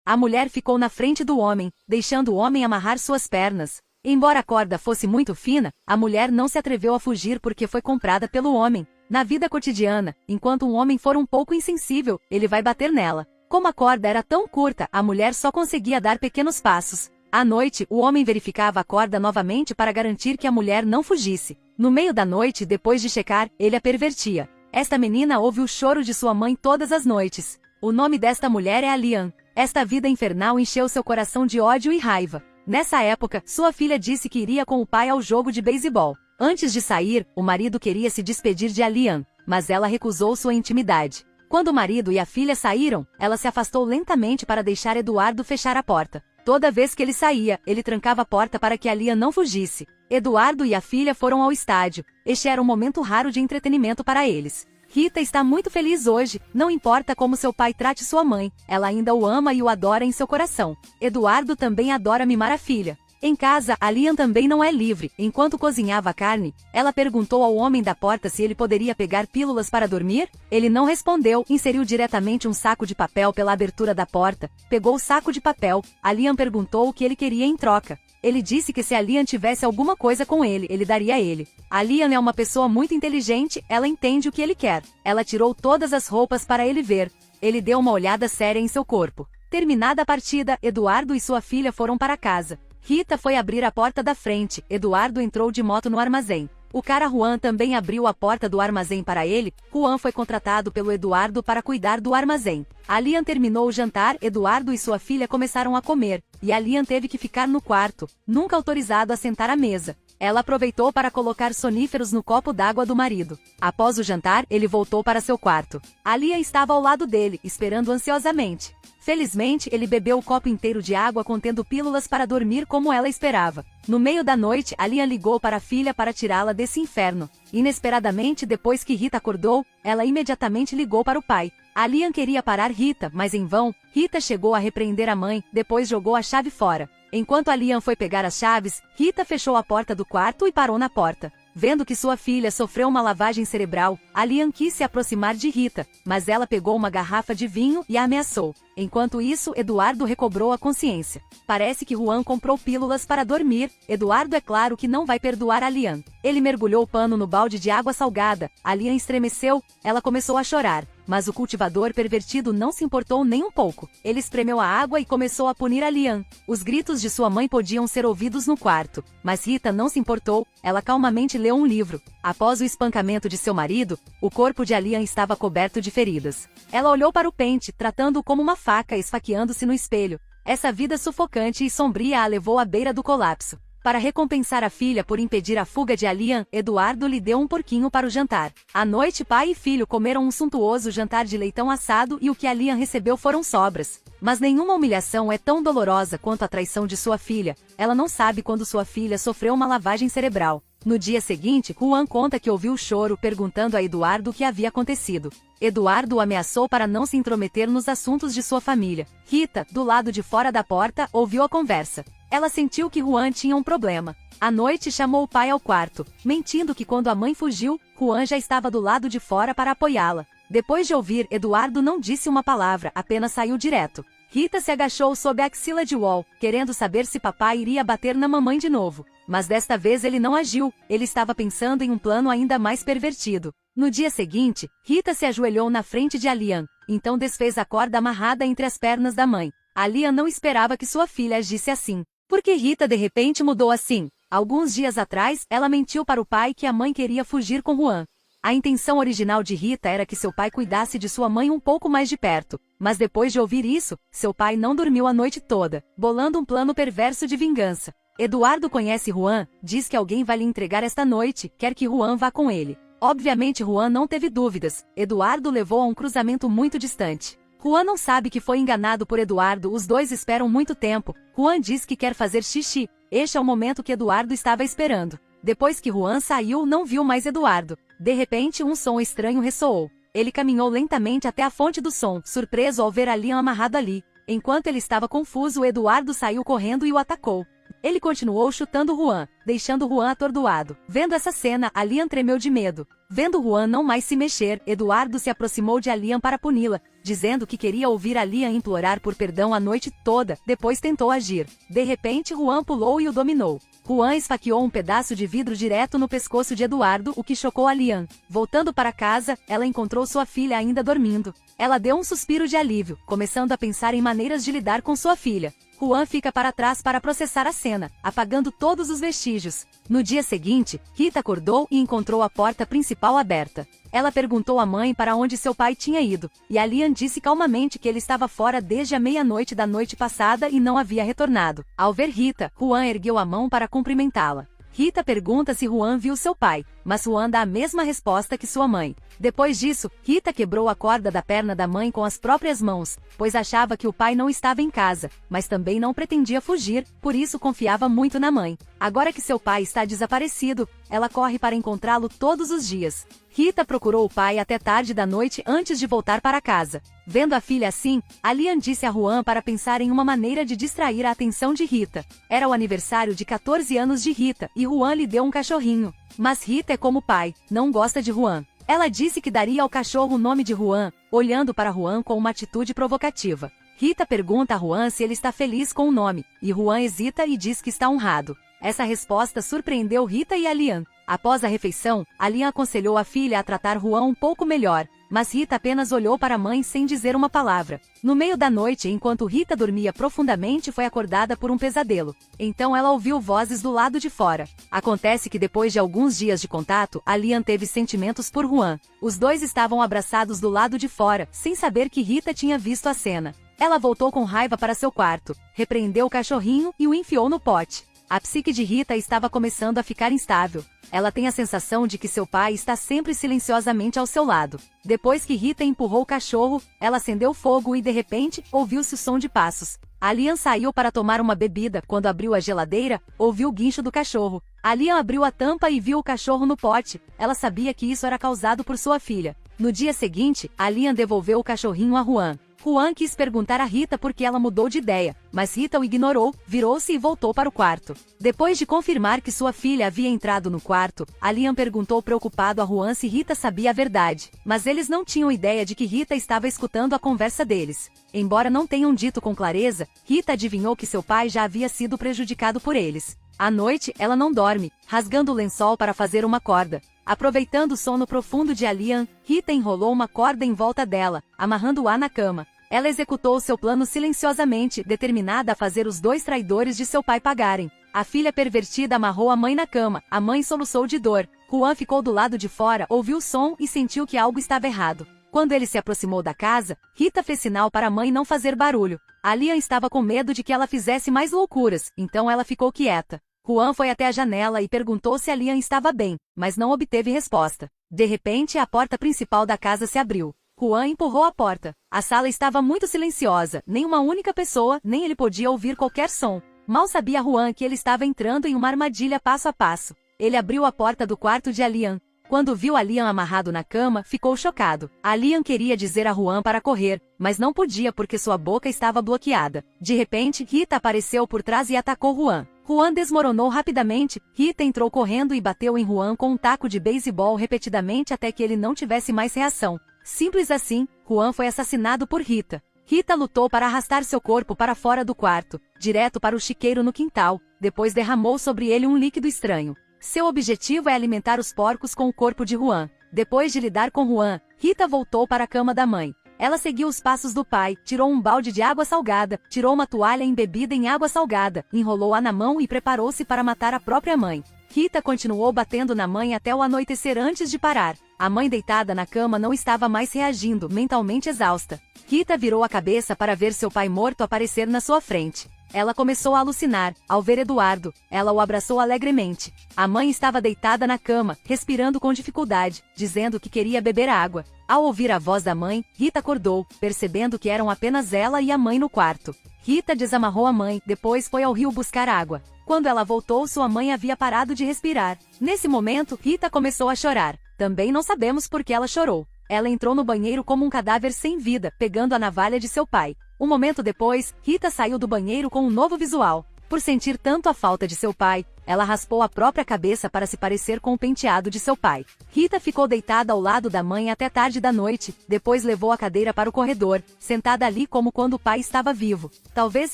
A mulher ficou na frente do homem, deixando o homem amarrar suas pernas. Embora a corda fosse muito fina, a mulher não se atreveu a fugir porque foi comprada pelo homem. Na vida cotidiana, enquanto um homem for um pouco insensível, ele vai bater nela. Como a corda era tão curta, a mulher só conseguia dar pequenos passos. À noite, o homem verificava a corda novamente para garantir que a mulher não fugisse. No meio da noite, depois de checar, ele a pervertia. Esta menina ouve o choro de sua mãe todas as noites. O nome desta mulher é Alian. Esta vida infernal encheu seu coração de ódio e raiva. Nessa época, sua filha disse que iria com o pai ao jogo de beisebol. Antes de sair, o marido queria se despedir de Alian, mas ela recusou sua intimidade. Quando o marido e a filha saíram, ela se afastou lentamente para deixar Eduardo fechar a porta. Toda vez que ele saía, ele trancava a porta para que Alian não fugisse. Eduardo e a filha foram ao estádio. Este era um momento raro de entretenimento para eles. Rita está muito feliz hoje, não importa como seu pai trate sua mãe, ela ainda o ama e o adora em seu coração. Eduardo também adora mimar a filha. Em casa, Alian também não é livre. Enquanto cozinhava a carne, ela perguntou ao homem da porta se ele poderia pegar pílulas para dormir. Ele não respondeu, inseriu diretamente um saco de papel pela abertura da porta, pegou o saco de papel. Alian perguntou o que ele queria em troca. Ele disse que se Alian tivesse alguma coisa com ele, ele daria a ele. Alian é uma pessoa muito inteligente, ela entende o que ele quer. Ela tirou todas as roupas para ele ver. Ele deu uma olhada séria em seu corpo. Terminada a partida, Eduardo e sua filha foram para casa. Rita foi abrir a porta da frente, Eduardo entrou de moto no armazém. O cara Juan também abriu a porta do armazém para ele. Juan foi contratado pelo Eduardo para cuidar do armazém. Alian terminou o jantar, Eduardo e sua filha começaram a comer, e Alian teve que ficar no quarto, nunca autorizado a sentar à mesa. Ela aproveitou para colocar soníferos no copo d'água do marido. Após o jantar, ele voltou para seu quarto. Alian estava ao lado dele, esperando ansiosamente. Felizmente, ele bebeu o copo inteiro de água contendo pílulas para dormir como ela esperava. No meio da noite, Alian ligou para a filha para tirá-la desse inferno. Inesperadamente, depois que Rita acordou, ela imediatamente ligou para o pai. Alian queria parar Rita, mas em vão. Rita chegou a repreender a mãe, depois jogou a chave fora. Enquanto Alian foi pegar as chaves, Rita fechou a porta do quarto e parou na porta. Vendo que sua filha sofreu uma lavagem cerebral, Alian quis se aproximar de Rita, mas ela pegou uma garrafa de vinho e a ameaçou. Enquanto isso, Eduardo recobrou a consciência. Parece que Juan comprou pílulas para dormir. Eduardo é claro que não vai perdoar Alian. Ele mergulhou o pano no balde de água salgada. Alian estremeceu, ela começou a chorar. Mas o cultivador pervertido não se importou nem um pouco. Ele espremeu a água e começou a punir Alian. Os gritos de sua mãe podiam ser ouvidos no quarto, mas Rita não se importou, ela calmamente leu um livro. Após o espancamento de seu marido, o corpo de Alian estava coberto de feridas. Ela olhou para o pente, tratando-o como uma faca, esfaqueando-se no espelho. Essa vida sufocante e sombria a levou à beira do colapso. Para recompensar a filha por impedir a fuga de Alian, Eduardo lhe deu um porquinho para o jantar. À noite, pai e filho comeram um suntuoso jantar de leitão assado e o que Alian recebeu foram sobras. Mas nenhuma humilhação é tão dolorosa quanto a traição de sua filha. Ela não sabe quando sua filha sofreu uma lavagem cerebral. No dia seguinte, Juan conta que ouviu o choro perguntando a Eduardo o que havia acontecido. Eduardo o ameaçou para não se intrometer nos assuntos de sua família. Rita, do lado de fora da porta, ouviu a conversa. Ela sentiu que Juan tinha um problema. À noite chamou o pai ao quarto, mentindo que quando a mãe fugiu, Juan já estava do lado de fora para apoiá-la. Depois de ouvir, Eduardo não disse uma palavra, apenas saiu direto. Rita se agachou sob a axila de Wall, querendo saber se papai iria bater na mamãe de novo. Mas desta vez ele não agiu, ele estava pensando em um plano ainda mais pervertido. No dia seguinte, Rita se ajoelhou na frente de Alian, então desfez a corda amarrada entre as pernas da mãe. Alian não esperava que sua filha agisse assim. Por que Rita de repente mudou assim? Alguns dias atrás, ela mentiu para o pai que a mãe queria fugir com Juan. A intenção original de Rita era que seu pai cuidasse de sua mãe um pouco mais de perto. Mas depois de ouvir isso, seu pai não dormiu a noite toda, bolando um plano perverso de vingança. Eduardo conhece Juan, diz que alguém vai lhe entregar esta noite, quer que Juan vá com ele. Obviamente Juan não teve dúvidas, Eduardo levou a um cruzamento muito distante. Juan não sabe que foi enganado por Eduardo, os dois esperam muito tempo. Juan diz que quer fazer xixi. Este é o momento que Eduardo estava esperando. Depois que Juan saiu, não viu mais Eduardo. De repente, um som estranho ressoou. Ele caminhou lentamente até a fonte do som, surpreso ao ver Alian amarrado ali. Enquanto ele estava confuso, Eduardo saiu correndo e o atacou. Ele continuou chutando Juan, deixando Juan atordoado. Vendo essa cena, Alian tremeu de medo. Vendo Juan não mais se mexer, Eduardo se aproximou de Alian para puni-la, dizendo que queria ouvir Alian implorar por perdão a noite toda, depois tentou agir. De repente Juan pulou e o dominou. Juan esfaqueou um pedaço de vidro direto no pescoço de Eduardo, o que chocou Alian. Voltando para casa, ela encontrou sua filha ainda dormindo. Ela deu um suspiro de alívio, começando a pensar em maneiras de lidar com sua filha. Juan fica para trás para processar a cena, apagando todos os vestígios. No dia seguinte, Rita acordou e encontrou a porta principal aberta. Ela perguntou à mãe para onde seu pai tinha ido, e Alian disse calmamente que ele estava fora desde a meia-noite da noite passada e não havia retornado. Ao ver Rita, Juan ergueu a mão para cumprimentá-la. Rita pergunta se Juan viu seu pai, mas Juan dá a mesma resposta que sua mãe. Depois disso, Rita quebrou a corda da perna da mãe com as próprias mãos, pois achava que o pai não estava em casa, mas também não pretendia fugir, por isso confiava muito na mãe. Agora que seu pai está desaparecido, ela corre para encontrá-lo todos os dias. Rita procurou o pai até tarde da noite antes de voltar para casa. Vendo a filha assim, Alian disse a Juan para pensar em uma maneira de distrair a atenção de Rita. Era o aniversário de 14 anos de Rita e Juan lhe deu um cachorrinho. Mas Rita é como o pai, não gosta de Juan. Ela disse que daria ao cachorro o nome de Juan, olhando para Juan com uma atitude provocativa. Rita pergunta a Juan se ele está feliz com o nome, e Juan hesita e diz que está honrado. Essa resposta surpreendeu Rita e Alian. Após a refeição, Alian aconselhou a filha a tratar Juan um pouco melhor, mas Rita apenas olhou para a mãe sem dizer uma palavra. No meio da noite, enquanto Rita dormia profundamente, foi acordada por um pesadelo. Então ela ouviu vozes do lado de fora. Acontece que depois de alguns dias de contato, Alian teve sentimentos por Juan. Os dois estavam abraçados do lado de fora, sem saber que Rita tinha visto a cena. Ela voltou com raiva para seu quarto, repreendeu o cachorrinho e o enfiou no pote. A psique de Rita estava começando a ficar instável. Ela tem a sensação de que seu pai está sempre silenciosamente ao seu lado. Depois que Rita empurrou o cachorro, ela acendeu fogo e de repente, ouviu-se o som de passos. Alian saiu para tomar uma bebida. Quando abriu a geladeira, ouviu o guincho do cachorro. Alian abriu a tampa e viu o cachorro no pote. Ela sabia que isso era causado por sua filha. No dia seguinte, Alian devolveu o cachorrinho a Juan. Juan quis perguntar a Rita por que ela mudou de ideia, mas Rita o ignorou, virou-se e voltou para o quarto. Depois de confirmar que sua filha havia entrado no quarto, Alian perguntou preocupado a Juan se Rita sabia a verdade, mas eles não tinham ideia de que Rita estava escutando a conversa deles. Embora não tenham dito com clareza, Rita adivinhou que seu pai já havia sido prejudicado por eles. À noite, ela não dorme, rasgando o lençol para fazer uma corda. Aproveitando o sono profundo de Alian, Rita enrolou uma corda em volta dela, amarrando-a na cama. Ela executou seu plano silenciosamente, determinada a fazer os dois traidores de seu pai pagarem. A filha pervertida amarrou a mãe na cama, a mãe soluçou de dor. Juan ficou do lado de fora, ouviu o som e sentiu que algo estava errado. Quando ele se aproximou da casa, Rita fez sinal para a mãe não fazer barulho. Alian estava com medo de que ela fizesse mais loucuras, então ela ficou quieta. Juan foi até a janela e perguntou se Alian estava bem, mas não obteve resposta. De repente, a porta principal da casa se abriu. Juan empurrou a porta. A sala estava muito silenciosa, nem uma única pessoa, nem ele podia ouvir qualquer som. Mal sabia Juan que ele estava entrando em uma armadilha passo a passo. Ele abriu a porta do quarto de Alian. Quando viu Alian amarrado na cama, ficou chocado. Alian queria dizer a Juan para correr, mas não podia porque sua boca estava bloqueada. De repente, Rita apareceu por trás e atacou Juan. Juan desmoronou rapidamente. Rita entrou correndo e bateu em Juan com um taco de beisebol repetidamente até que ele não tivesse mais reação. Simples assim, Juan foi assassinado por Rita. Rita lutou para arrastar seu corpo para fora do quarto, direto para o chiqueiro no quintal, depois derramou sobre ele um líquido estranho. Seu objetivo é alimentar os porcos com o corpo de Juan. Depois de lidar com Juan, Rita voltou para a cama da mãe. Ela seguiu os passos do pai, tirou um balde de água salgada, tirou uma toalha embebida em água salgada, enrolou-a na mão e preparou-se para matar a própria mãe. Rita continuou batendo na mãe até o anoitecer antes de parar. A mãe deitada na cama não estava mais reagindo, mentalmente exausta. Rita virou a cabeça para ver seu pai morto aparecer na sua frente. Ela começou a alucinar. Ao ver Eduardo, ela o abraçou alegremente. A mãe estava deitada na cama, respirando com dificuldade, dizendo que queria beber água. Ao ouvir a voz da mãe, Rita acordou, percebendo que eram apenas ela e a mãe no quarto. Rita desamarrou a mãe, depois foi ao rio buscar água. Quando ela voltou, sua mãe havia parado de respirar. Nesse momento, Rita começou a chorar. Também não sabemos por que ela chorou. Ela entrou no banheiro como um cadáver sem vida, pegando a navalha de seu pai. Um momento depois, Rita saiu do banheiro com um novo visual. Por sentir tanto a falta de seu pai, ela raspou a própria cabeça para se parecer com o penteado de seu pai. Rita ficou deitada ao lado da mãe até tarde da noite, depois levou a cadeira para o corredor, sentada ali como quando o pai estava vivo. Talvez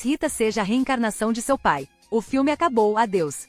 Rita seja a reencarnação de seu pai. O filme acabou, adeus.